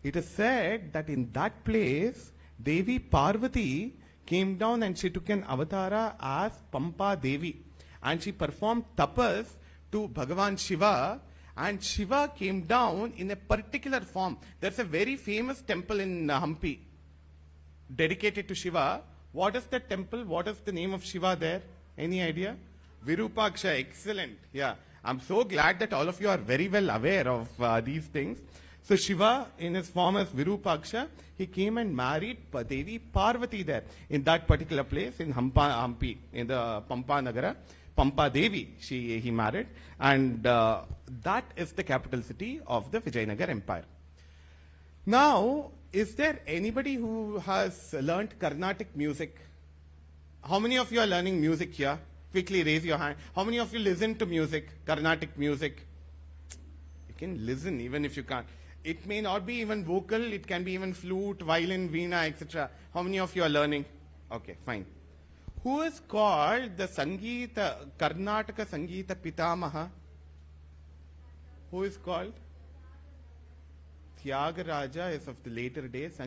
It is said that in that place, Devi Parvati came down and she took an avatara as Pampa Devi. And she performed tapas to Bhagavan Shiva. And Shiva came down in a particular form. There's a very famous temple in Hampi dedicated to Shiva. What is the temple? What is the name of Shiva there? Any idea? Virupaksha. Excellent. Yeah. I'm so glad that all of you are very well aware of these things. So Shiva, in his form as Virupaksha, he came and married Devi Parvati there, in that particular place, in Hampi, in the Nagara. Pampa Devi, he married, and that is the capital city of the Vijayanagara Empire. Now, is there anybody who has learnt Carnatic music? How many of you are learning music here? Quickly raise your hand. How many of you listen to music, Carnatic music? You can listen even if you can't. It may not be even vocal, it can be even flute, violin, veena, etc. How many of you are learning? Okay, fine. Who is called the Karnataka Sangeeta Pitamaha? Who is called? Tyagaraja is of the later days.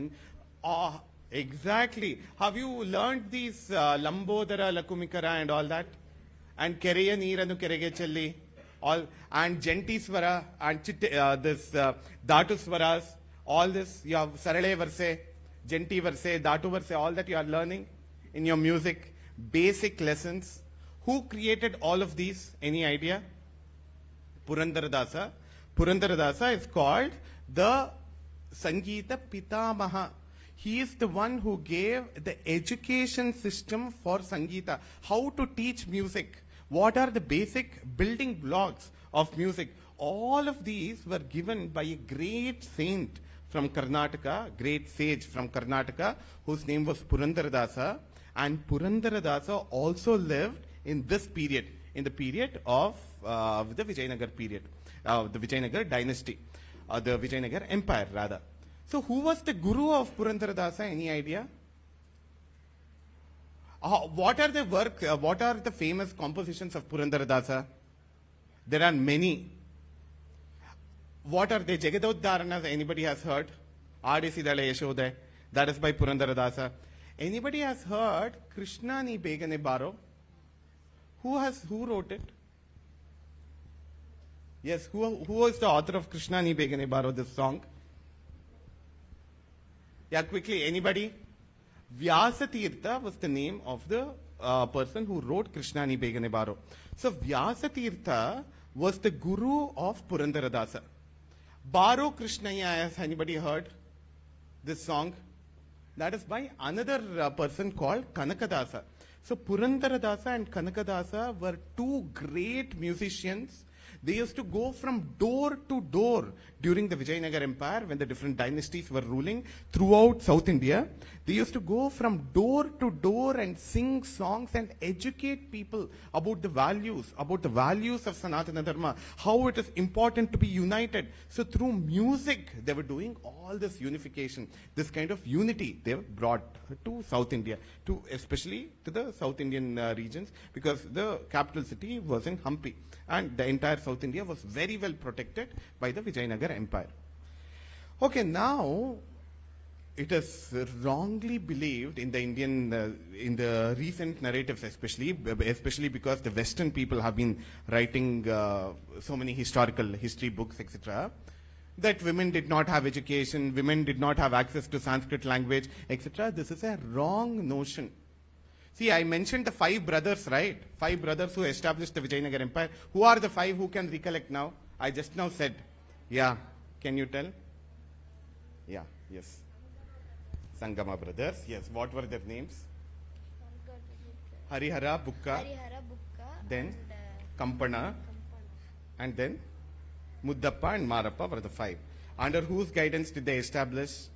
Exactly. Have you learned these Lambodara, Lakumikara and all that? And Kereya Neeranu Kerege Chelli? All, and Jenti Swara and this Dhatu Swaras, all this, you have Sarale Verse, Jenti Verse, Dhatu Verse, all that you are learning in your music, basic lessons. Who created all of these? Any idea? Purandaradasa. Purandaradasa is called the Sangeeta Pitamaha. He is the one who gave the education system for Sangeeta. How to teach music. What are the basic building blocks of music? All of these were given by a great saint from Karnataka, great sage from Karnataka, whose name was Purandaradasa. And Purandaradasa also lived in this period, in the period of the Vijayanagara period, the Vijayanagara dynasty, the Vijayanagara empire rather. So who was the guru of Purandaradasa? Any idea? What are the famous compositions of Purandaradasa? There are many. What are they? Jagadodharanas, anybody has heard? Adisidale Yashoda, that is by Purandaradasa. Anybody has heard Krishna Ni Begane Baro? Who wrote it? Yes, who was the author of Krishna Ni Begane Baro, this song? Yeah, quickly, anybody? Vyasatirtha was the name of the person who wrote Krishna Ni Begane Baro. So Vyasatirtha was the guru of Purandaradasa. Baro Krishnaya, has anybody heard this song? That is by another person called Kanakadasa. So Purandaradasa and Kanakadasa were two great musicians. They used to go from door to door during the Vijayanagara Empire when the different dynasties were ruling throughout South India. They used to go from door to door and sing songs and educate people about the values of Sanatana Dharma, how it is important to be united. So through music, they were doing all this unification, this kind of unity they brought to South India, especially to the South Indian regions, because the capital city was in Hampi. And the entire South India was very well protected by the Vijayanagara Empire. Okay, now it is wrongly believed in the Indian, in the recent narratives especially because the Western people have been writing so many history books, etc., that women did not have education, women did not have access to Sanskrit language, etc. This is a wrong notion. See, I mentioned the 5 brothers, right? 5 brothers who established the Vijayanagara Empire. Who are the 5 who can recollect now? I just now said. Yeah. Can you tell? Yeah. Yes. Sangama brothers. Yes. What were their names? Harihara, Bukka. Then Kampana. And then Muddappa and Marappa were the 5. Under whose guidance did they establish?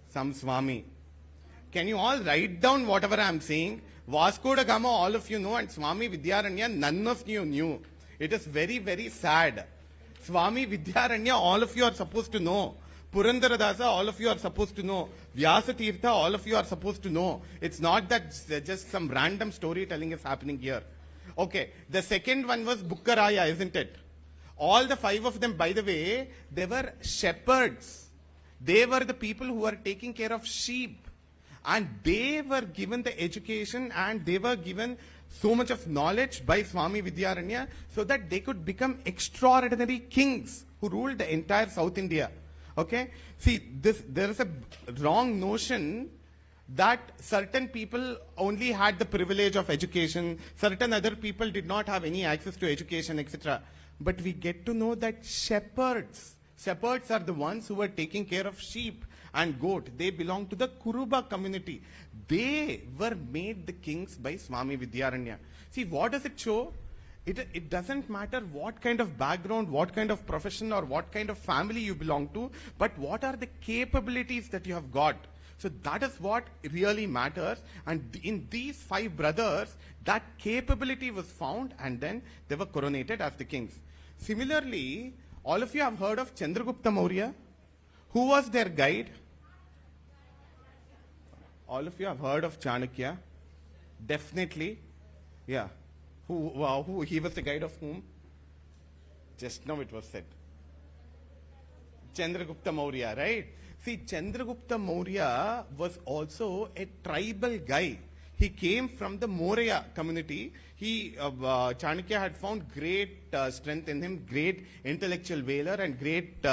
Some Swami. Can you all write down whatever I am saying? Vasco da Gama, all of you know, and Swami Vidyaranya, none of you knew. It is very, very sad. Swami Vidyaranya, all of you are supposed to know. Purandaradasa, all of you are supposed to know. Vyasatirtha, all of you are supposed to know. It's not that just some random storytelling is happening here. Okay, the second one was Bukkaraya, isn't it? All the 5 of them, by the way, they were shepherds. They were the people who were taking care of sheep. And they were given the education and they were given so much of knowledge by Swami Vidyaranya so that they could become extraordinary kings who ruled the entire South India. Okay? See, there is a wrong notion that certain people only had the privilege of education, certain other people did not have any access to education, etc. But we get to know that shepherds are the ones who were taking care of sheep and goat. They belong to the Kuruba community. They were made the kings by Swami Vidyaranya. See, what does it show? It doesn't matter what kind of background, what kind of profession or what kind of family you belong to, but what are the capabilities that you have got. So that is what really matters. And in these 5 brothers, that capability was found and then they were coronated as the kings. Similarly, all of you have heard of Chandragupta Maurya. Who was their guide? All of you have heard of Chanakya? Definitely. Yeah. Who he was the guide of whom? Just now it was said. Chandragupta Maurya, right? See, Chandragupta Maurya was also a tribal guy. He came from the Maurya community. Chanakya had found great strength in him, great intellectual valor and great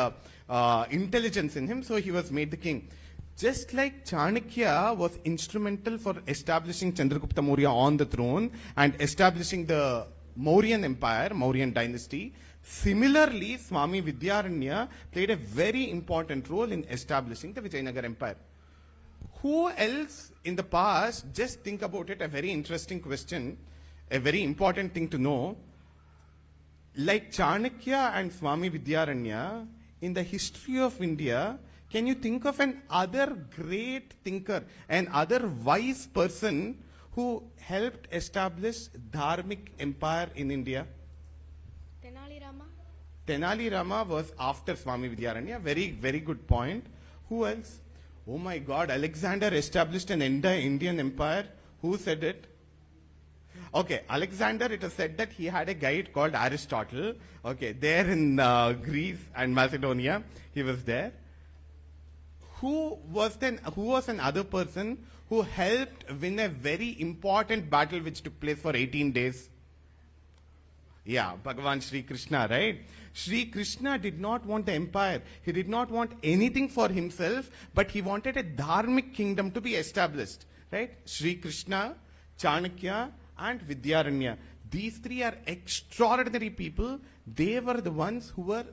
intelligence in him, so he was made the king. Just like Chanakya was instrumental for establishing Chandragupta Maurya on the throne and establishing the Mauryan Empire, Mauryan dynasty, similarly, Swami Vidyaranya played a very important role in establishing the Vijayanagara Empire. Who else in the past, just think about it, a very interesting question, a very important thing to know, like Chanakya and Swami Vidyaranya, in the history of India, can you think of an other great thinker, an other wise person who helped establish Dharmic empire in India? Tenali Rama was after Swami Vidyaranya. Very, very good point. Who else? Oh my God, Alexander established an entire Indian empire. Who said it? Okay, Alexander, it is said that he had a guide called Aristotle. Okay, there in Greece and Macedonia, he was there. Who was another person who helped win a very important battle which took place for 18 days? Yeah, Bhagavan Sri Krishna, right? Sri Krishna did not want the empire. He did not want anything for himself, but he wanted a dharmic kingdom to be established, right? Sri Krishna, Chanakya, and Vidyaranya. These 3 are extraordinary people. They were the ones who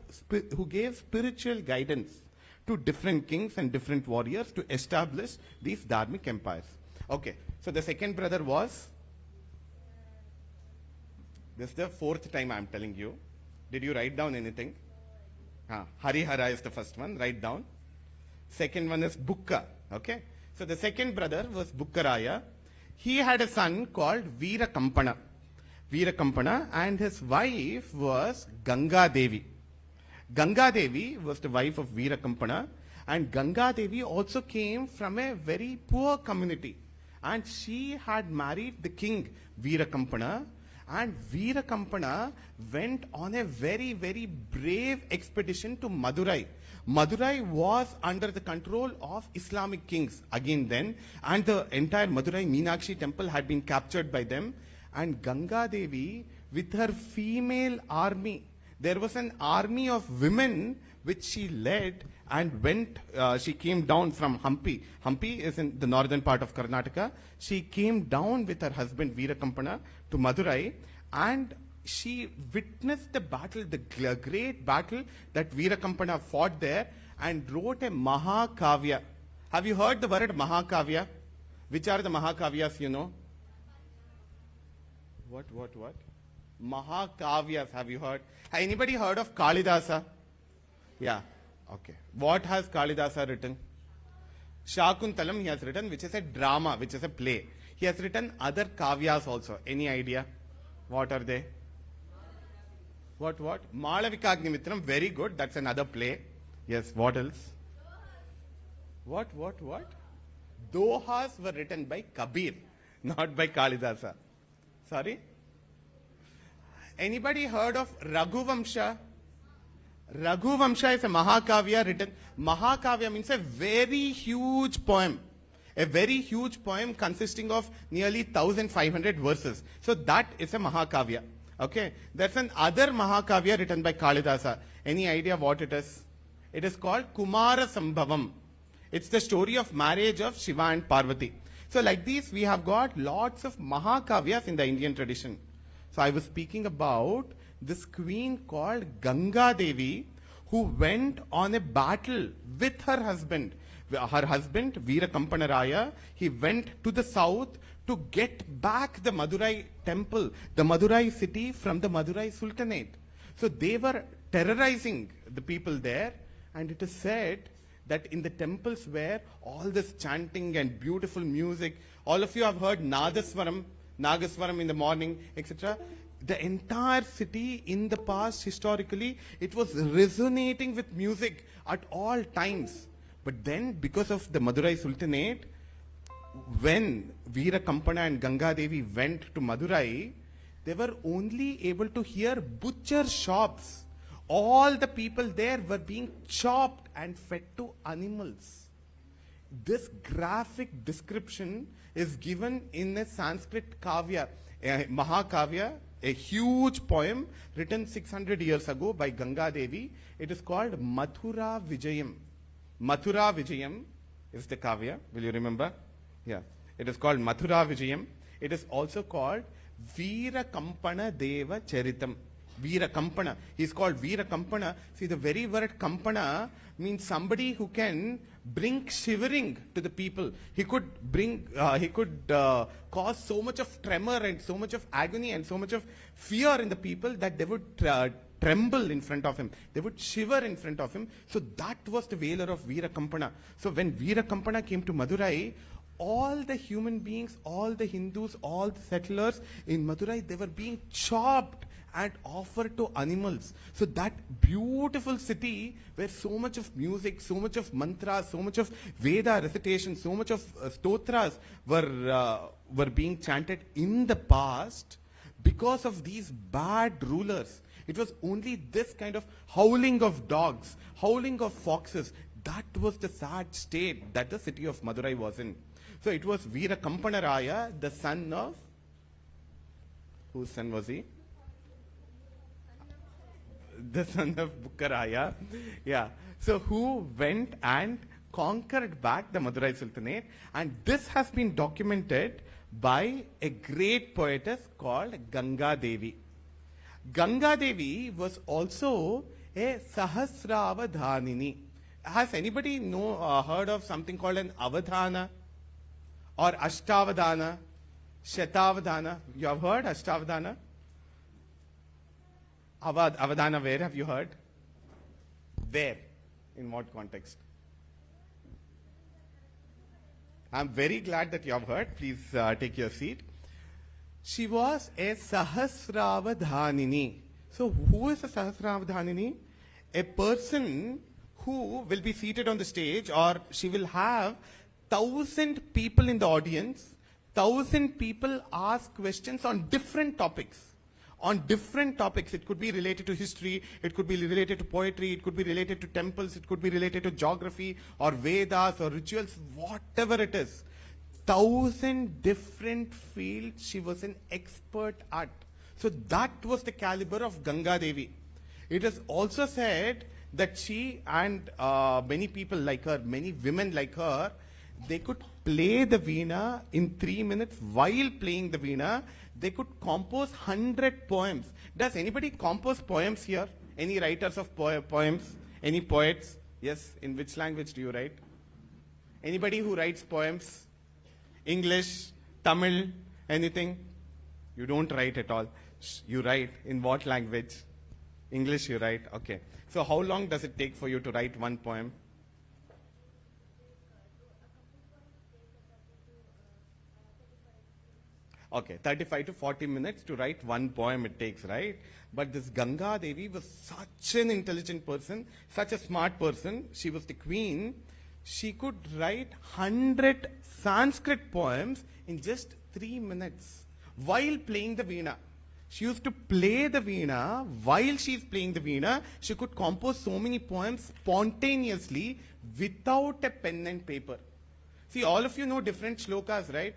gave spiritual guidance to different kings and different warriors to establish these dharmic empires. Okay, so the second brother was? This is the 4th time I am telling you. Did you write down anything? Harihara is the first one, write down. Second one is Bukka, okay? So the second brother was Bukkaraya. He had a son called Veera Kampana. And his wife was Ganga Devi. Ganga Devi was the wife of Veera Kampana, and Ganga Devi also came from a very poor community. And she had married the king Veera Kampana, and Veera Kampana went on a very, very brave expedition to Madurai. Madurai was under the control of Islamic kings again then, and the entire Madurai Meenakshi temple had been captured by them. And Ganga Devi, with her female army, there was an army of women which she led and she came down from Hampi. Hampi is in the northern part of Karnataka. She came down with her husband Veera Kampana to Madurai, and she witnessed the battle, the great battle that Veera Kampana fought there, and wrote a Mahakavya. Have you heard the word Mahakavya? Which are the Mahakavyas you know? What? Mahakavyas, have you heard? Has anybody heard of Kalidasa? Yeah, okay. What has Kalidasa written? Shakuntalam he has written, which is a drama, which is a play. He has written other kavyas also. Any idea? What are they? What? Malavikagnimitram, very good. That's another play. Yes, what else? What? Dohas were written by Kabir, not by Kalidasa. Sorry? Anybody heard of Raghuvamsha? Raghuvamsha is a Mahakavya written. Mahakavya means a very huge poem. A very huge poem consisting of nearly 1500 verses. So that is a Mahakavya. Okay. There's an other Mahakavya written by Kalidasa. Any idea what it is? It is called Kumara Sambhavam. It's the story of marriage of Shiva and Parvati. So like this, we have got lots of Mahakavyas in the Indian tradition. So I was speaking about this queen called Ganga Devi, who went on a battle with her husband. Her husband, Veera Kampanaraya, he went to the south to get back the Madurai temple, the Madurai city from the Madurai Sultanate. So they were terrorizing the people there, and it is said that in the temples where all this chanting and beautiful music, all of you have heard Nagaswaram in the morning, etc. The entire city in the past, historically, it was resonating with music at all times. But then, because of the Madurai Sultanate, when Veera Kampana and Ganga Devi went to Madurai, they were only able to hear butcher shops. All the people there were being chopped and fed to animals. This graphic description is given in a Sanskrit kavya, a Mahakavya, a huge poem written 600 years ago by Ganga Devi. It is called Mathura Vijayam. Mathura Vijayam is the kavya. Will you remember? Yeah. It is called Mathura Vijayam. It is also called Veera Kampana Deva Charitam. Veera Kampana. He is called Veera Kampana. See, the very word Kampana means somebody who can bring shivering to the people. He could cause so much of tremor and so much of agony and so much of fear in the people that they would tremble in front of him. They would shiver in front of him. So that was the valor of Veera Kampana. So when Veera Kampana came to Madurai, all the human beings, all the Hindus, all the settlers in Madurai, they were being chopped and offered to animals. So that beautiful city where so much of music, so much of mantras, so much of Veda recitation, so much of stotras were being chanted in the past, because of these bad rulers, it was only this kind of howling of dogs, howling of foxes. That was the sad state that the city of Madurai was in. So it was Veera Kampanaraya, the son of, whose son was he? The son of Bukkaraya. Yeah. So who went and conquered back the Madurai Sultanate, and this has been documented by a great poetess called Ganga Devi. Ganga Devi was also a Sahasravadhanini. Has anybody heard of something called an Avadhana or Ashtavadhana, Shatavadhana? You have heard Ashtavadhana? Avadhana, where have you heard? Where? In what context? I'm very glad that you have heard. Please take your seat. She was a Sahasravadhanini. So who is a Sahasravadhanini? A person who will be seated on the stage, or she will have 1,000 people in the audience. 1,000 people ask questions on different topics. On different topics. It could be related to history, it could be related to poetry, it could be related to temples, it could be related to geography or Vedas or rituals, whatever it is. 1,000 different fields she was an expert at. So that was the caliber of Ganga Devi. It is also said that she and many people like her, many women like her, they could play the veena in 3 minutes. While playing the veena, they could compose 100 poems. Does anybody compose poems here? Any writers of poems? Any poets? Yes. In which language do you write? Anybody who writes poems? English, Tamil, anything? You don't write at all. You write in what language? English you write. Okay. So how long does it take for you to write one poem? Okay, 35 to 40 minutes to write one poem it takes, right? But this Ganga Devi was such an intelligent person, such a smart person. She was the queen. She could write 100 Sanskrit poems in just 3 minutes while playing the veena. She used to play the veena. While she's playing the veena, she could compose so many poems spontaneously without a pen and paper. See, all of you know different shlokas, right?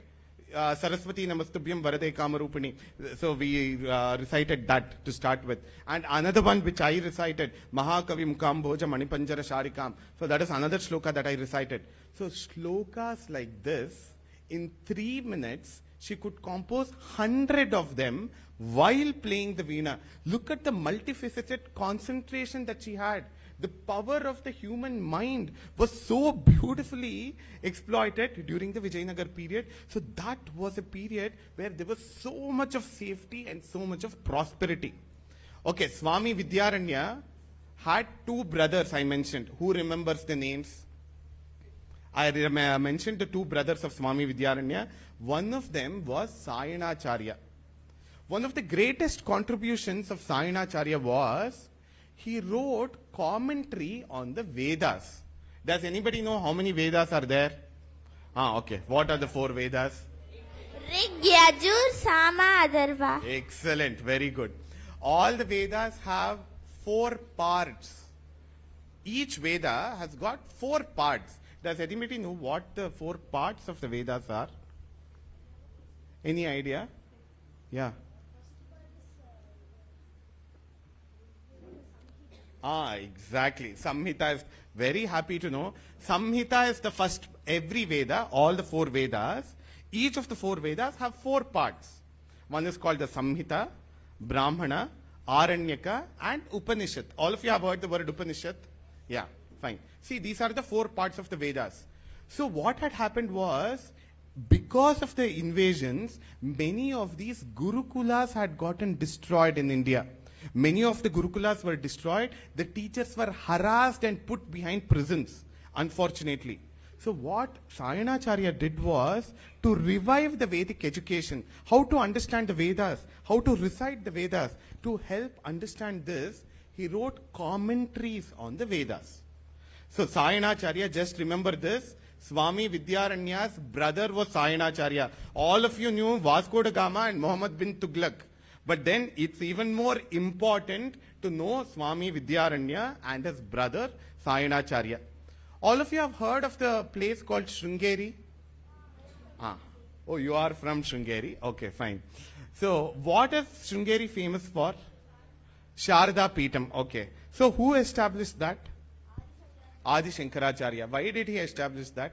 Saraswati Namastubhyam Varade Kamarupini. So we recited that to start with. And another one which I recited, Mahakavi Mukam Bhoja Manipanjara Sharikam. So that is another shloka that I recited. So shlokas like this, in 3 minutes, she could compose 100 of them while playing the veena. Look at the multifaceted concentration that she had. The power of the human mind was so beautifully exploited during the Vijayanagara period. So that was a period where there was so much of safety and so much of prosperity. Okay, Swami Vidyaranya had 2 brothers, I mentioned. Who remembers the names? I mentioned the 2 brothers of Swami Vidyaranya. One of them was Sayanacharya. One of the greatest contributions of Sayanacharya was he wrote commentary on the Vedas. Does anybody know how many Vedas are there? Okay. What are the 4 Vedas? Rig, Yajur, Sama, Atharva. Excellent. Very good. All the Vedas have 4 parts. Each Veda has got 4 parts. Does anybody know what the 4 parts of the Vedas are? Any idea? Yeah. Exactly. Samhita is very happy to know. Samhita is the first, every Veda, all the 4 Vedas. Each of the 4 Vedas have 4 parts. One is called the Samhita, Brahmana, Aranyaka, and Upanishad. All of you have heard the word Upanishad? Yeah, fine. See, these are the 4 parts of the Vedas. So what had happened was, because of the invasions, many of these Gurukulas had gotten destroyed in India. Many of the Gurukulas were destroyed. The teachers were harassed and put behind prisons, unfortunately. So what Sayanacharya did was to revive the Vedic education, how to understand the Vedas, how to recite the Vedas. To help understand this, he wrote commentaries on the Vedas. So Sayanacharya, just remember this, Swami Vidyaranya's brother was Sayanacharya. All of you knew Vasco da Gama and Muhammad bin Tughlaq. But then it's even more important to know Swami Vidyaranya and his brother Sayanacharya. All of you have heard of the place called Sringeri? Oh, you are from Sringeri? Okay, fine. So what is Sringeri famous for? Sharda Peetam. Okay. So who established that? Adi Shankaracharya. Why did he establish that?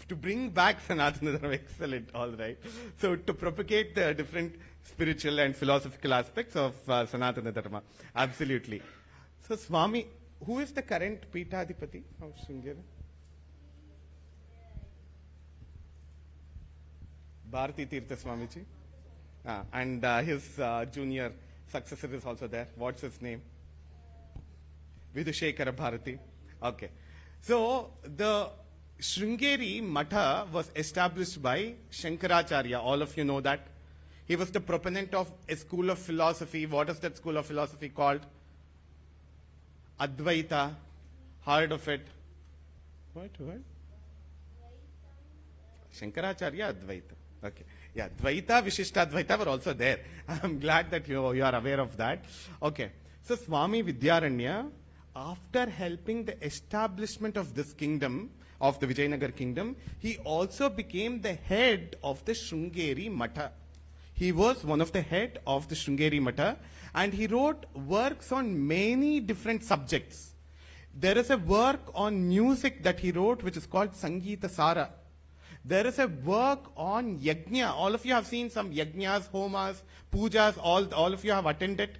To bring back Sanatana Dharma. Excellent. All right. So to propagate the different spiritual and philosophical aspects of Sanatana Dharma. Absolutely. So Swami, who is the current Peethadipati of Sringeri? Bharati Tirtha Swamiji. And his junior successor is also there. What's his name? Vidushekara Bharati. Okay. So the Sringeri Matha was established by Shankaracharya. All of you know that. He was the proponent of a school of philosophy. What is that school of philosophy called? Advaita. Heard of it? What? Shankaracharya, Advaita. Okay. Yeah, Dvaita, Vishishtadvaita were also there. I'm glad that you are aware of that. Okay. So Swami Vidyaranya, after helping the establishment of this kingdom, of the Vijayanagara kingdom, he also became the head of the Sringeri Matha. He was one of the head of the Sringeri Matha, and he wrote works on many different subjects. There is a work on music that he wrote which is called Sangeeta Sara. There is a work on yajna. All of you have seen some yajnas, homas, pujas, all of you have attended.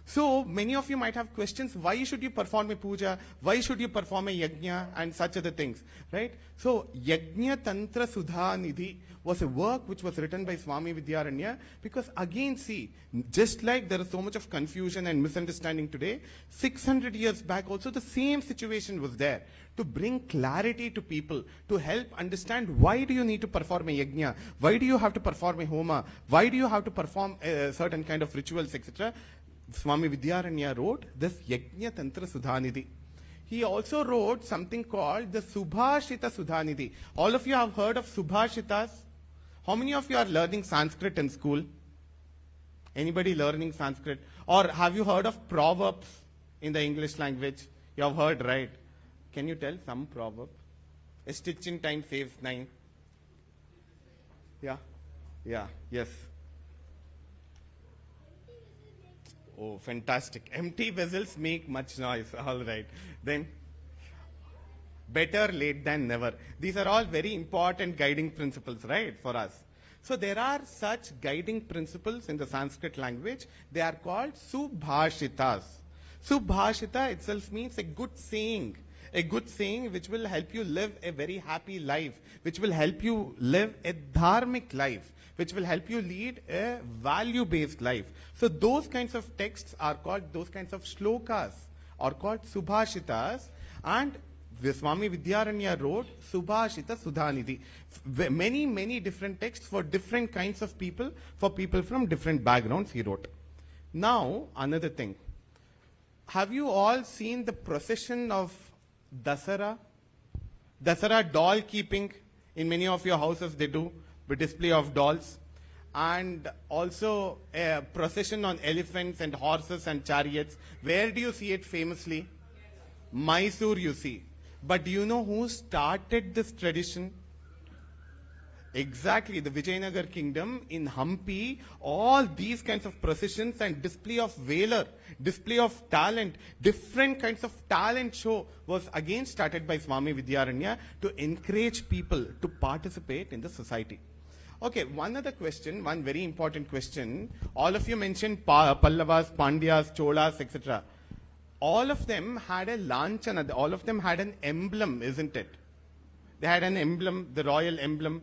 So many of you might have questions, why should you perform a puja? Why should you perform a yajna and such other things, right? So Yajna Tantra Sudha Nidhi was a work which was written by Swami Vidyaranya, because again see, just like there is so much of confusion and misunderstanding today, 600 years back also the same situation was there. To bring clarity to people, to help understand why do you need to perform a yajna, why do you have to perform a homa, why do you have to perform a certain kind of rituals, etc. Swami Vidyaranya wrote this Yajna Tantra Sudhanidhi. He also wrote something called the Subhashita Sudhanidhi. All of you have heard of Subhashitas? How many of you are learning Sanskrit in school? Anybody learning Sanskrit? Or have you heard of proverbs in the English language? You have heard, right? Can you tell some proverb? A stitch in time saves 9. Yeah? Yeah, yes. Oh, fantastic. Empty vessels make much noise. All right. Then, better late than never. These are all very important guiding principles, right, for us. So there are such guiding principles in the Sanskrit language. They are called subhashitas. Subhashita itself means a good saying. A good saying which will help you live a very happy life, which will help you live a dharmic life, which will help you lead a value-based life. So those kinds of texts are called, those kinds of shlokas are called subhashitas, and Swami Vidyaranya wrote Subhashita Sudhanidhi. Many different texts for different kinds of people, for people from different backgrounds he wrote. Now, another thing. Have you all seen the procession of Dasara? Dasara doll keeping. In many of your houses they do, the display of dolls. And also a procession on elephants and horses and chariots. Where do you see it famously? Mysore you see. But do you know who started this tradition? Exactly, the Vijayanagara kingdom in Hampi. All these kinds of processions and display of valor, display of talent, different kinds of talent show was again started by Swami Vidyaranya to encourage people to participate in the society. Okay, one other question, one very important question. All of you mentioned Pallavas, Pandyas, Cholas, etc. All of them had a lanchana, all of them had an emblem, isn't it? They had an emblem, the royal emblem.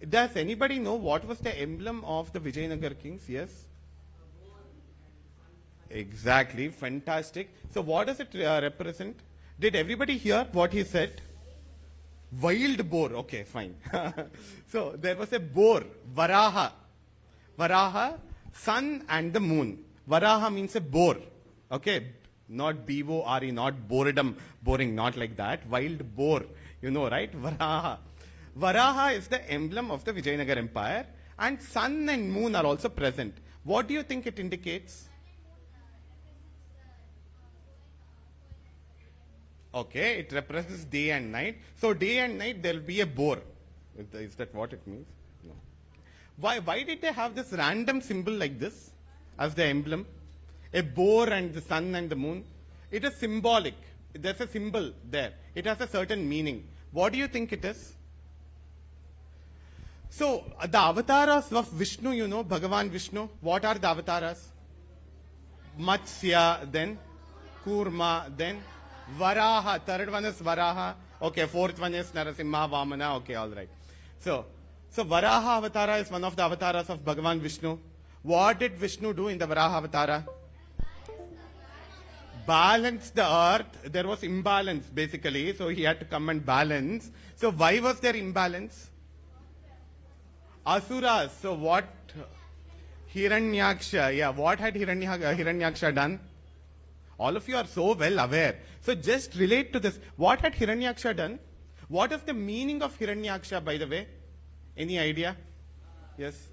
Does anybody know what was the emblem of the Vijayanagara kings? Yes? Exactly, fantastic. So what does it represent? Did everybody hear what he said? Wild boar, okay, fine. So there was a boar, Varaha. Varaha, sun and the moon. Varaha means a boar, okay? Not B-O-R-E, not boredom, boring, not like that. Wild boar, you know, right? Varaha. Varaha is the emblem of the Vijayanagara Empire, and sun and moon are also present. What do you think it indicates? Okay, it represents day and night. So day and night there will be a boar. Is that what it means? No. Why did they have this random symbol like this as the emblem? A boar and the sun and the moon. It is symbolic. There's a symbol there. It has a certain meaning. What do you think it is? So, the avatars of Vishnu, you know, Bhagavan Vishnu. What are the avatars? Matsya, then Kurma, then Varaha. Third one is Varaha. Okay, fourth one is Narasimha, Vamana. Okay, all right. So Varaha Avatara is one of the avatars of Bhagavan Vishnu. What did Vishnu do in the Varaha Avatara? Balance the earth. There was imbalance basically, so he had to come and balance. So why was there imbalance? Asuras. So what? Hiranyaksha. Yeah, what had Hiranyaksha done? All of you are so well aware. So just relate to this. What had Hiranyaksha done? What is the meaning of Hiranyaksha, by the way? Any idea? Yes?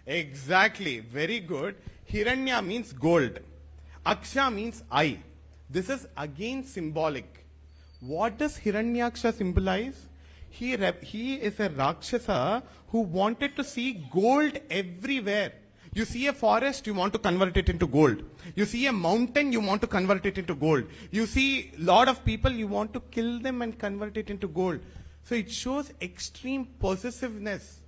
Exactly. Very good. Hiranya means gold. Aksha means eye. This is again symbolic. What does Hiranyaksha symbolize? He is a Rakshasa who wanted to see gold everywhere. You see a forest, you want to convert it into gold. You see a mountain, you want to convert it into gold. You see a lot of people, you want to kill them and convert it into gold. So it shows extreme possessiveness.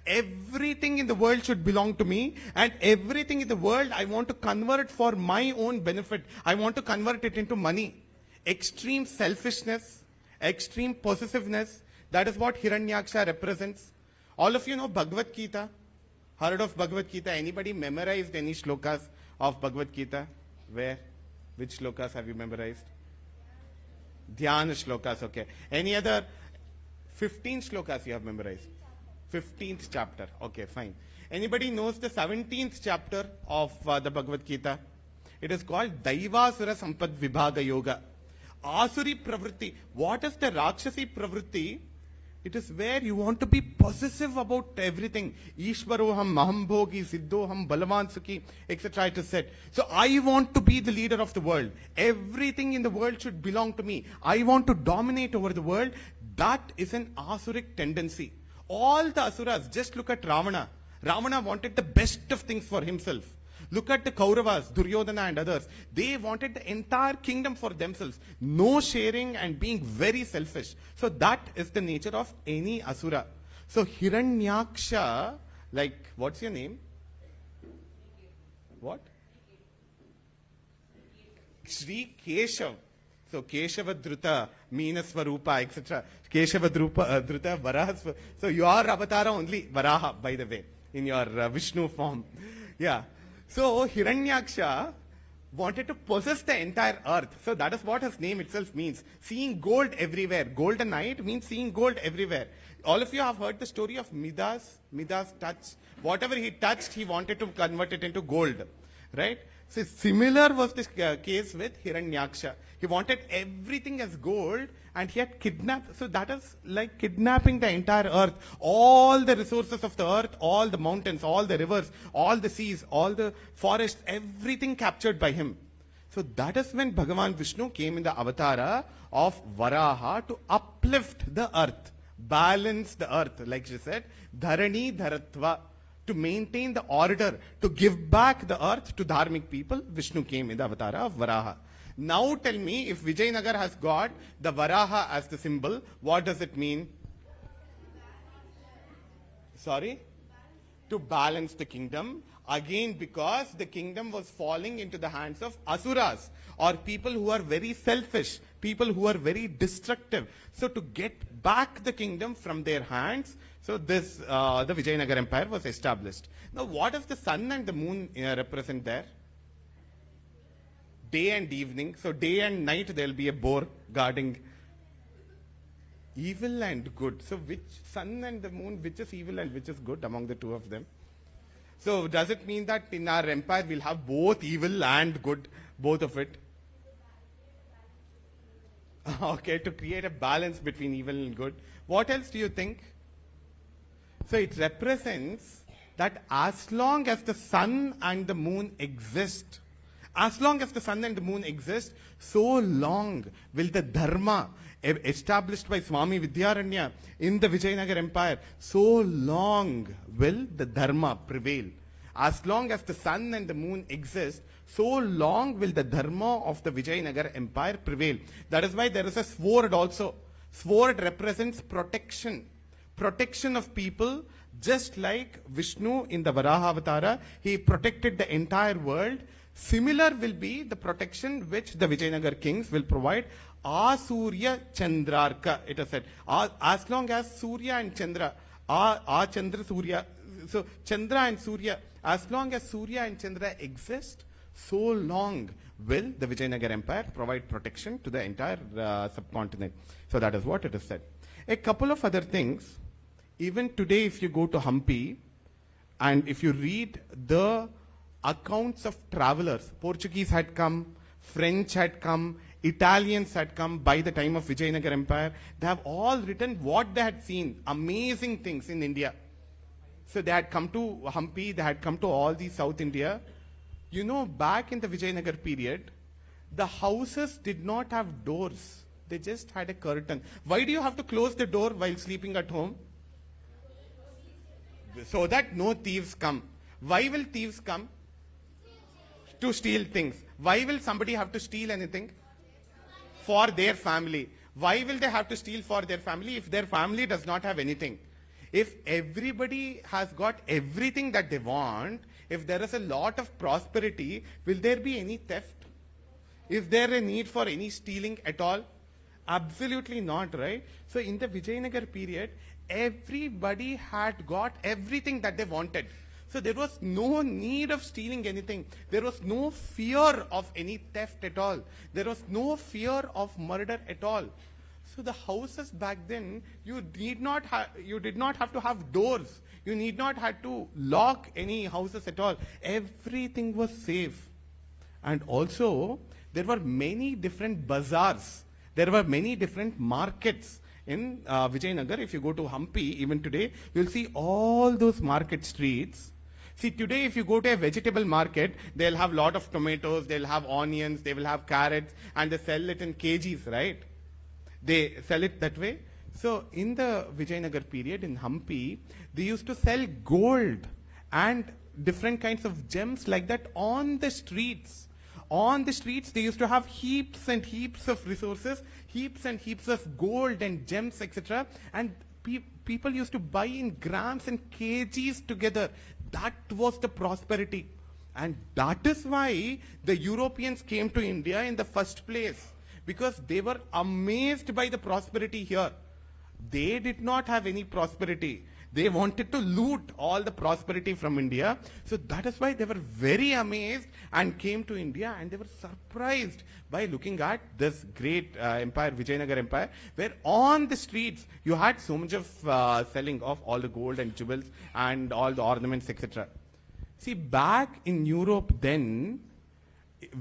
Everything in the world should belong to me, and everything in the world I want to convert for my own benefit. I want to convert it into money. Extreme selfishness, extreme possessiveness, that is what Hiranyaksha represents. All of you know Bhagavad Gita. Heard of Bhagavad Gita? Anybody memorized any shlokas of Bhagavad Gita? Where? Which shlokas have you memorized? Dhyana shlokas, okay. Any other 15 shlokas you have memorized? 15th chapter, okay, fine. Anybody knows the 17th chapter of the Bhagavad Gita? It is called Daivasura Sampad Vibhaga Yoga. Asuri Pravritti. What is the Rakshasi Pravritti? It is where you want to be possessive about everything. Ishvaroham, Mahambhogi, Siddhoham, Balavan Sukhi, etc. It is said. So I want to be the leader of the world. Everything in the world should belong to me. I want to dominate over the world. That is an asuric tendency. All the asuras, just look at Ravana. Ravana wanted the best of things for himself. Look at the Kauravas, Duryodhana and others. They wanted the entire kingdom for themselves. No sharing and being very selfish. So that is the nature of any asura. So Hiranyaksha, like, what's your name? What? Shri Keshav. So Keshava Druta, Meenasvarupa, etc. Keshava Druta, Varaha. So your avatara only Varaha, by the way, in your Vishnu form. Yeah. So Hiranyaksha wanted to possess the entire earth. So that is what his name itself means. Seeing gold everywhere. Golden Knight means seeing gold everywhere. All of you have heard the story of Midas touch. Whatever he touched, he wanted to convert it into gold. Right? So similar was the case with Hiranyaksha. He wanted everything as gold and he had kidnapped. So that is like kidnapping the entire earth. All the resources of the earth, all the mountains, all the rivers, all the seas, all the forests, everything captured by him. So that is when Bhagavan Vishnu came in the avatara of Varaha to uplift the earth, balance the earth, like she said, Dharani Dharatva. To maintain the order, to give back the earth to dharmic people, Vishnu came in the avatara of Varaha. Now tell me, if Vijayanagara has got the Varaha as the symbol, what does it mean? Sorry? To balance the kingdom. Again, because the kingdom was falling into the hands of asuras, or people who are very selfish, people who are very destructive. So to get back the kingdom from their hands, so this, the Vijayanagara Empire was established. Now what does the sun and the moon represent there? Day and evening. So day and night there will be a boar guarding evil and good. So which sun and the moon, which is evil and which is good among the two of them? So does it mean that in our empire we'll have both evil and good, both of it? Okay, to create a balance between evil and good. What else do you think? So it represents that as long as the sun and the moon exist, as long as the sun and the moon exist, so long will the dharma established by Swami Vidyaranya in the Vijayanagara Empire, so long will the dharma prevail. As long as the sun and the moon exist, so long will the dharma of the Vijayanagara Empire prevail. That is why there is a sword also. Sword represents protection. Protection of people, just like Vishnu in the Varaha Avatara, he protected the entire world. Similar will be the protection which the Vijayanagara kings will provide. Asurya Chandrarka, it is said. As long as Surya and Chandra, Chandra Surya, so Chandra and Surya, as long as Surya and Chandra exist, so long will the Vijayanagara Empire provide protection to the entire subcontinent. So that is what it is said. A couple of other things. Even today, if you go to Hampi, and if you read the accounts of travelers, Portuguese had come, French had come, Italians had come by the time of Vijayanagara Empire. They have all written what they had seen, amazing things in India. So they had come to Hampi, they had come to all the South India. You know, back in the Vijayanagara period, the houses did not have doors. They just had a curtain. Why do you have to close the door while sleeping at home? So that no thieves come. Why will thieves come? To steal things. Why will somebody have to steal anything? For their family. Why will they have to steal for their family if their family does not have anything? If everybody has got everything that they want, if there is a lot of prosperity, will there be any theft? Is there a need for any stealing at all? Absolutely not, right? So in the Vijayanagara period, everybody had got everything that they wanted. So there was no need of stealing anything. There was no fear of any theft at all. There was no fear of murder at all. So the houses back then, you did not have to have doors. You need not have to lock any houses at all. Everything was safe. And also, there were many different bazaars. There were many different markets in Vijayanagar, if you go to Hampi, even today, you'll see all those market streets. See, today if you go to a vegetable market, they'll have lot of tomatoes, they'll have onions, they will have carrots, and they sell it in kgs, right? They sell it that way. So in the Vijayanagar period in Hampi, they used to sell gold and different kinds of gems like that on the streets. On the streets, they used to have heaps and heaps of resources, heaps and heaps of gold and gems, etc. And people used to buy in grams and kgs together. That was the prosperity. And that is why the Europeans came to India in the first place. Because they were amazed by the prosperity here. They did not have any prosperity. They wanted to loot all the prosperity from India. So that is why they were very amazed and came to India, and they were surprised by looking at this great empire, Vijayanagara Empire, where on the streets you had so much of selling of all the gold and jewels and all the ornaments, etc. See, back in Europe then,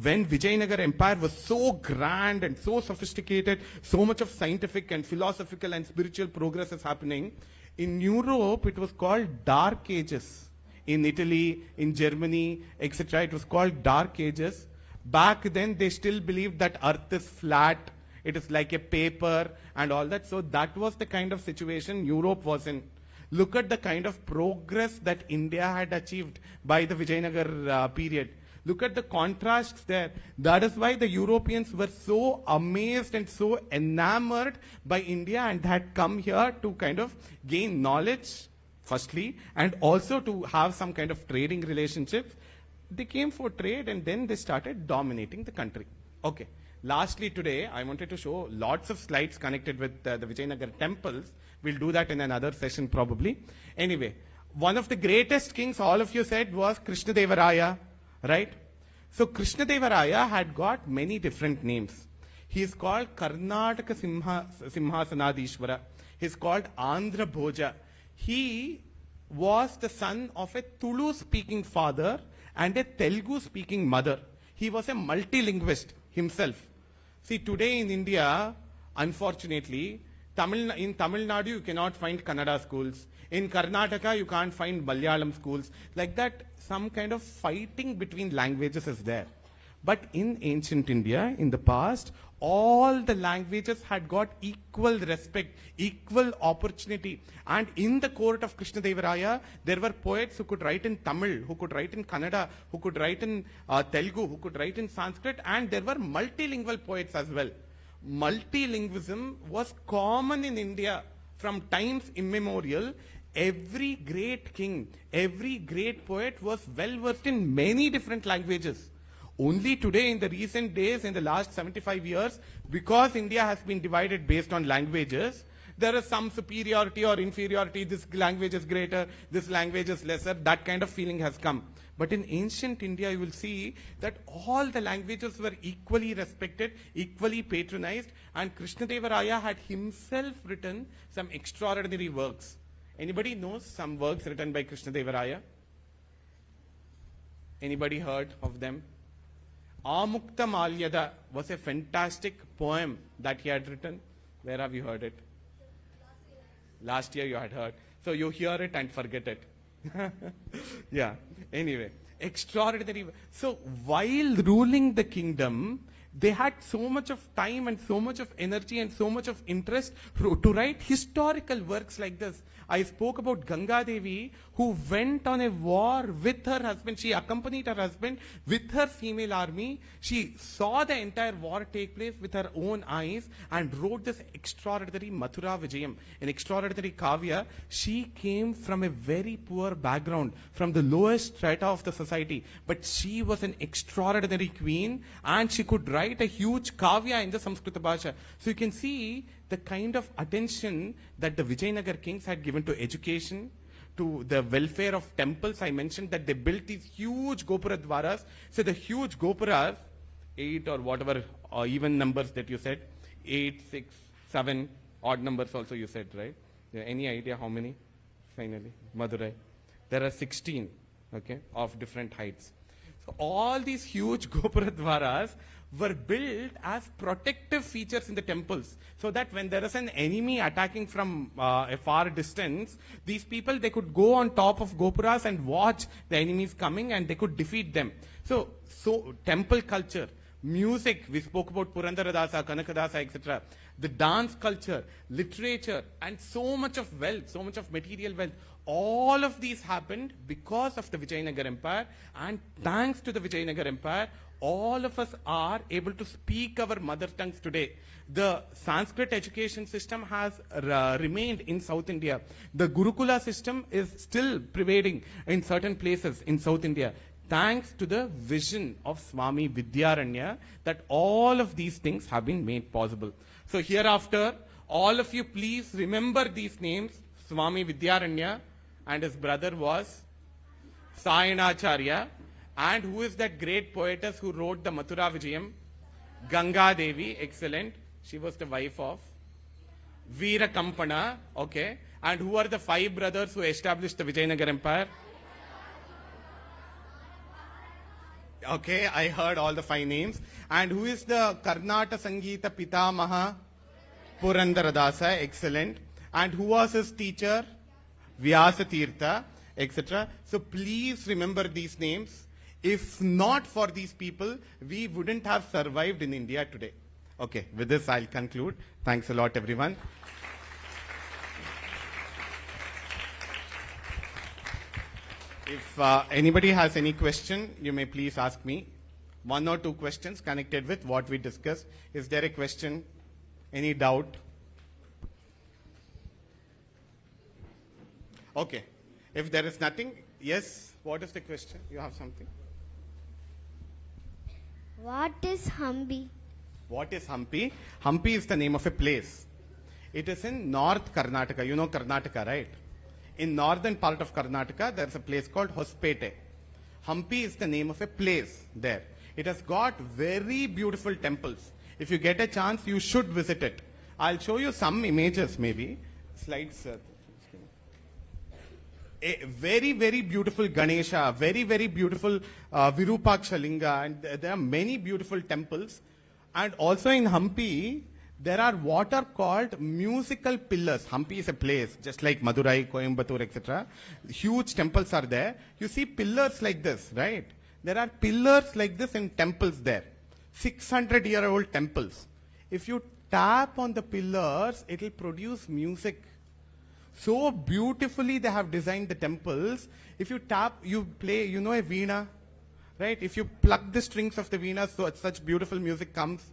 when Vijayanagara Empire was so grand and so sophisticated, so much of scientific and philosophical and spiritual progress is happening, in Europe it was called Dark Ages. In Italy, in Germany, etc., it was called Dark Ages. Back then they still believed that earth is flat, it is like a paper and all that. So that was the kind of situation Europe was in. Look at the kind of progress that India had achieved by the Vijayanagar period. Look at the contrasts there. That is why the Europeans were so amazed and so enamored by India and had come here to kind of gain knowledge, firstly, and also to have some kind of trading relationships. They came for trade and then they started dominating the country. Okay. Lastly today, I wanted to show lots of slides connected with the Vijayanagara temples. We'll do that in another session probably. Anyway, one of the greatest kings, all of you said, was Krishnadevaraya. Right? So Krishnadevaraya had got many different names. He is called Karnataka Simhasanadishwara. He is called Andhra Bhoja. He was the son of a Tulu-speaking father and a Telugu-speaking mother. He was a multilinguist himself. See, today in India, unfortunately, in Tamil Nadu you cannot find Kannada schools. In Karnataka you can't find Malayalam schools. Like that, some kind of fighting between languages is there. But in ancient India, in the past, all the languages had got equal respect, equal opportunity. And in the court of Krishnadevaraya, there were poets who could write in Tamil, who could write in Kannada, who could write in Telugu, who could write in Sanskrit, and there were multilingual poets as well. Multilingualism was common in India from times immemorial. Every great king, every great poet was well versed in many different languages. Only today, in the recent days, in the last 75 years, because India has been divided based on languages, there is some superiority or inferiority. This language is greater, this language is lesser. That kind of feeling has come. But in ancient India, you will see that all the languages were equally respected, equally patronized, and Krishnadevaraya had himself written some extraordinary works. Anybody knows some works written by Krishnadevaraya? Anybody heard of them? Amukta Malyada was a fantastic poem that he had written. Where have you heard it? Last year you had heard. So you hear it and forget it. Yeah. Anyway, extraordinary. So while ruling the kingdom, they had so much of time and so much of energy and so much of interest to write historical works like this. I spoke about Ganga Devi, who went on a war with her husband. She accompanied her husband with her female army. She saw the entire war take place with her own eyes and wrote this extraordinary Mathura Vijayam, an extraordinary kavya. She came from a very poor background, from the lowest strata of the society. But she was an extraordinary queen and she could write a huge kavya in the Samskrita Bhasha. So you can see the kind of attention that the Vijayanagar kings had given to education, to the welfare of temples. I mentioned that they built these huge Gopura Dwaras. So the huge Gopuras, 8 or whatever, or even numbers that you said, 8, 6, 7, odd numbers also you said, right? Yeah, any idea how many? Finally, Madurai. There are 16, okay, of different heights. So all these huge Gopuradwaras were built as protective features in the temples, so that when there is an enemy attacking from a far distance, these people, they could go on top of Gopuras and watch the enemies coming and they could defeat them. So temple culture, music, we spoke about Purandaradasa, Kanakadasa, etc. The dance culture, literature, and so much of wealth, so much of material wealth, all of these happened because of the Vijayanagara Empire, and thanks to the Vijayanagara Empire, all of us are able to speak our mother tongues today. The Sanskrit education system has remained in South India. The Gurukula system is still prevailing in certain places in South India, thanks to the vision of Swami Vidyaranya, that all of these things have been made possible. So hereafter, all of you please remember these names. Swami Vidyaranya and his brother was Sayanacharya. And who is that great poetess who wrote the Mathura Vijayam? Ganga Devi, excellent. She was the wife of Veera Kampana, okay. And who are the 5 brothers who established the Vijayanagara Empire? Okay, I heard all the 5 names. And who is the Karnata Sangeeta Pitamaha? Purandaradasa, excellent. And who was his teacher? Vyasatirtha, etc. So please remember these names. If not for these people, we wouldn't have survived in India today. Okay, with this I'll conclude. Thanks a lot, everyone. If anybody has any question, you may please ask me. 1 or 2 questions connected with what we discussed. Is there a question? Any doubt? Okay. If there is nothing, yes, what is the question? You have something? What is Hampi? What is Hampi? Hampi is the name of a place. It is in North Karnataka. You know Karnataka, right? In northern part of Karnataka, there is a place called Hospete. Hampi is the name of a place there. It has got very beautiful temples. If you get a chance, you should visit it. I'll show you some images maybe. Slides. A very, very beautiful Ganesha, very, very beautiful Virupaksha Linga, and there are many beautiful temples. And also in Hampi, there are what are called musical pillars. Hampi is a place, just like Madurai, Coimbatore, etc. Huge temples are there. You see pillars like this, right? There are pillars like this in temples there. 600-year-old temples. If you tap on the pillars, it will produce music. So beautifully they have designed the temples. If you tap, you play, you know a veena, right? If you pluck the strings of the veena, so such beautiful music comes.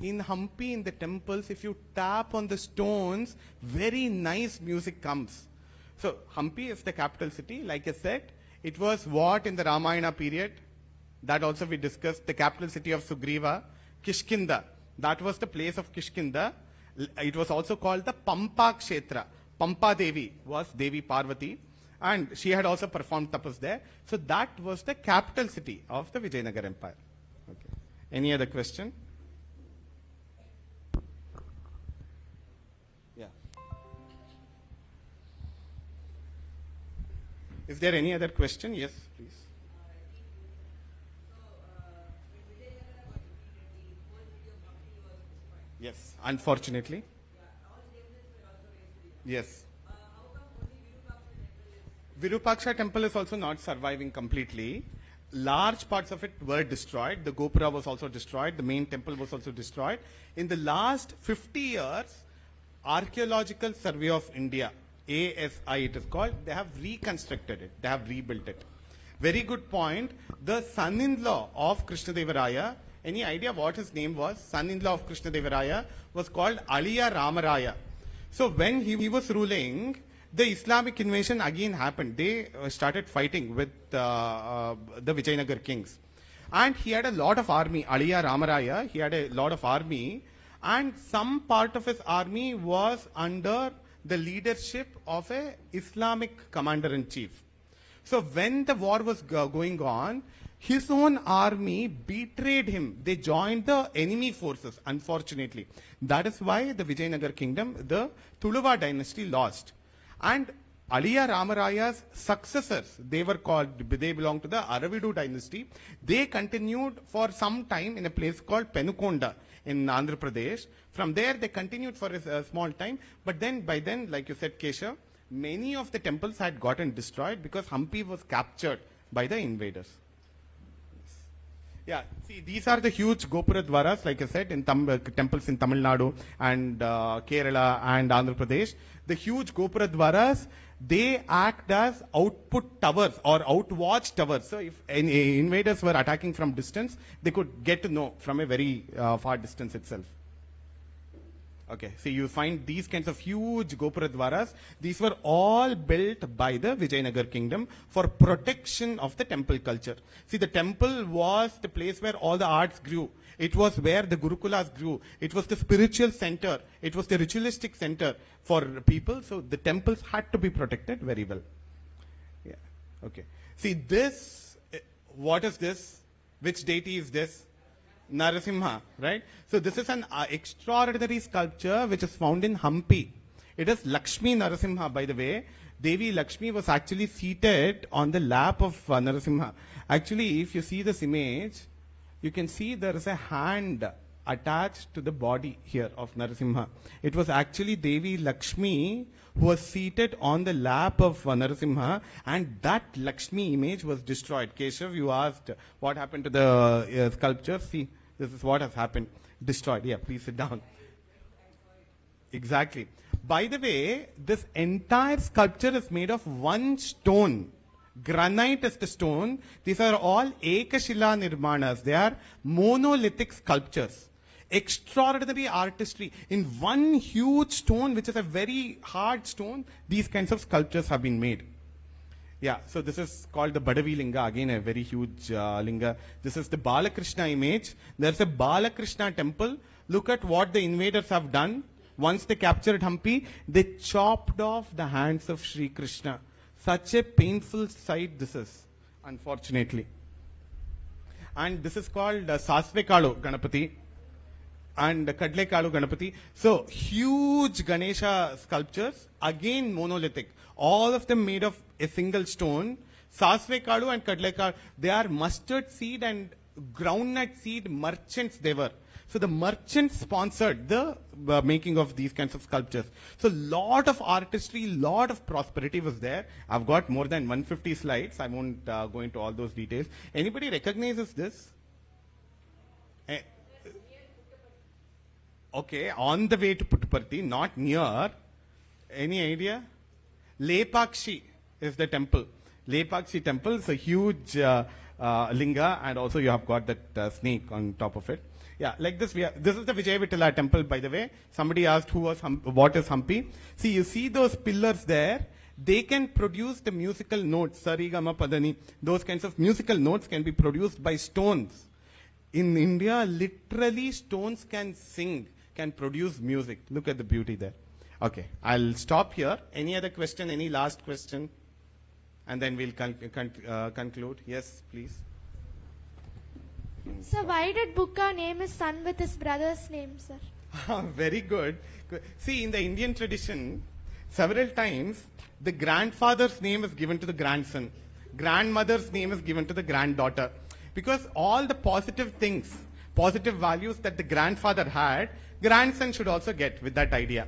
In Hampi, in the temples, if you tap on the stones, very nice music comes. So Hampi is the capital city. Like I said, it was what in the Ramayana period? That also we discussed. The capital city of Sugriva, Kishkinda. That was the place of Kishkinda. It was also called the Pampa Kshetra. Pampa Devi was Devi Parvati, and she had also performed tapas there. So that was the capital city of the Vijayanagara Empire. Okay. Any other question? Yeah. Is there any other question? Yes, please. Yes, unfortunately. Yes. Virupaksha temple is also not surviving completely. Large parts of it were destroyed. The Gopura was also destroyed. The main temple was also destroyed. In the last 50 years, Archaeological Survey of India, ASI it is called, they have reconstructed it. They have rebuilt it. Very good point. The son-in-law of Krishnadevaraya, any idea what his name was? Son-in-law of Krishnadevaraya was called Aliya Ramaraya. So when he was ruling, the Islamic invasion again happened. They started fighting with the Vijayanagar kings. And he had a lot of army. Aliya Ramaraya, he had a lot of army. And some part of his army was under the leadership of a Islamic commander-in-chief. So when the war was going on, his own army betrayed him. They joined the enemy forces, unfortunately. That is why the Vijayanagar kingdom, the Tuluva dynasty lost. And Aliya Ramaraya's successors, they belonged to the Aravidu dynasty. They continued for some time in a place called Penukonda in Andhra Pradesh. From there, they continued for a small time. But then, by then, like you said, Keshav, many of the temples had gotten destroyed because Hampi was captured by the invaders. Yeah, see, these are the huge Gopura Dwaras, like I said, in temples in Tamil Nadu and Kerala and Andhra Pradesh. The huge Gopura Dwaras, they act as output towers or outwatch towers. So if any invaders were attacking from distance, they could get to know from a very far distance itself. Okay, so you find these kinds of huge Gopura Dwaras. These were all built by the Vijayanagara kingdom for protection of the temple culture. See, the temple was the place where all the arts grew. It was where the Gurukulas grew. It was the spiritual center. It was the ritualistic center for people. So the temples had to be protected very well. Yeah, okay. See, this, what is this? Which deity is this? Narasimha, right? So this is an extraordinary sculpture which is found in Hampi. It is Lakshmi Narasimha, by the way. Devi Lakshmi was actually seated on the lap of Narasimha. Actually, if you see this image, you can see there is a hand attached to the body here of Narasimha. It was actually Devi Lakshmi who was seated on the lap of Narasimha, and that Lakshmi image was destroyed. Keshav, you asked what happened to the sculpture. See, this is what has happened. Destroyed. Yeah, please sit down. Exactly. By the way, this entire sculpture is made of one stone. Granite is the stone. These are all Ekashila Nirmanas. They are monolithic sculptures. Extraordinary artistry. In one huge stone, which is a very hard stone, these kinds of sculptures have been made. Yeah, so this is called the Badavi Linga, again a very huge linga. This is the Balakrishna image. There's a Balakrishna temple. Look at what the invaders have done. Once they captured Hampi, they chopped off the hands of Sri Krishna. Such a painful sight this is, unfortunately. And this is called Sasvekalu Ganapati and Kadlekalu Ganapati. So, huge Ganesha sculptures, again monolithic. All of them made of a single stone. Sasvekalu and Kadlekalu, they are mustard seed and groundnut seed merchants they were. So the merchants sponsored the making of these kinds of sculptures. So lot of artistry, lot of prosperity was there. I've got more than 150 slides. I won't go into all those details. Anybody recognizes this? Okay, on the way to Puttaparthi, not near. Any idea? Lepakshi is the temple. Lepakshi temple is a huge linga, and also you have got that snake on top of it. Yeah, like this. This is the Vijayavitala temple, by the way. Somebody asked what is Hampi. See, you see those pillars there. They can produce the musical notes, Sarigama Padani. Those kinds of musical notes can be produced by stones. In India, literally stones can sing, can produce music. Look at the beauty there. Okay, I'll stop here. Any other question? Any last question? And then we'll conclude. Yes, please. So why did Bukka name his son with his brother's name, sir? Very good. See, in the Indian tradition, several times the grandfather's name is given to the grandson. Grandmother's name is given to the granddaughter. Because all the positive things, positive values that the grandfather had, grandson should also get with that idea.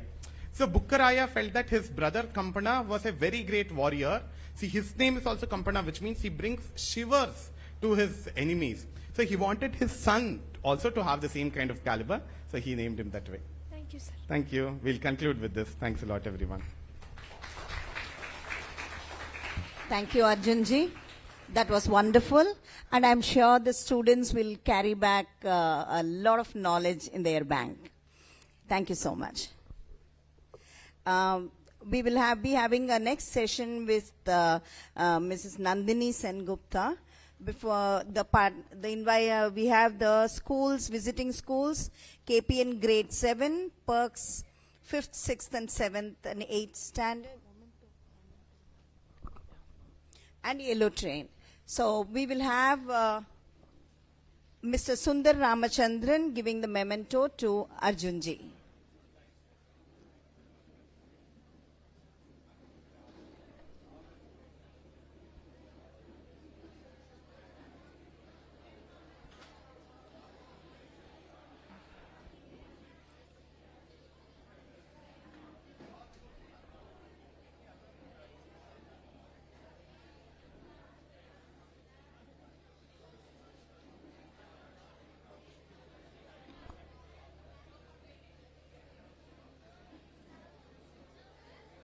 So Bukkaraya felt that his brother Kampana was a very great warrior. See, his name is also Kampana, which means he brings shivers to his enemies. So he wanted his son also to have the same kind of caliber. So he named him that way. Thank you, sir. Thank you. We'll conclude with this. Thanks a lot, everyone. Thank you, Arjunji. That was wonderful. And I'm sure the students will carry back a lot of knowledge in their bank. Thank you so much. We will be having a next session with Mrs. Nandini Sengupta. Before we have the schools, visiting schools, KPN grade 7, Perks 5th, 6th and 7th and 8th standard, and Yellow Train. So we will have Mr. Sundar Ramachandran giving the memento to Arjunji.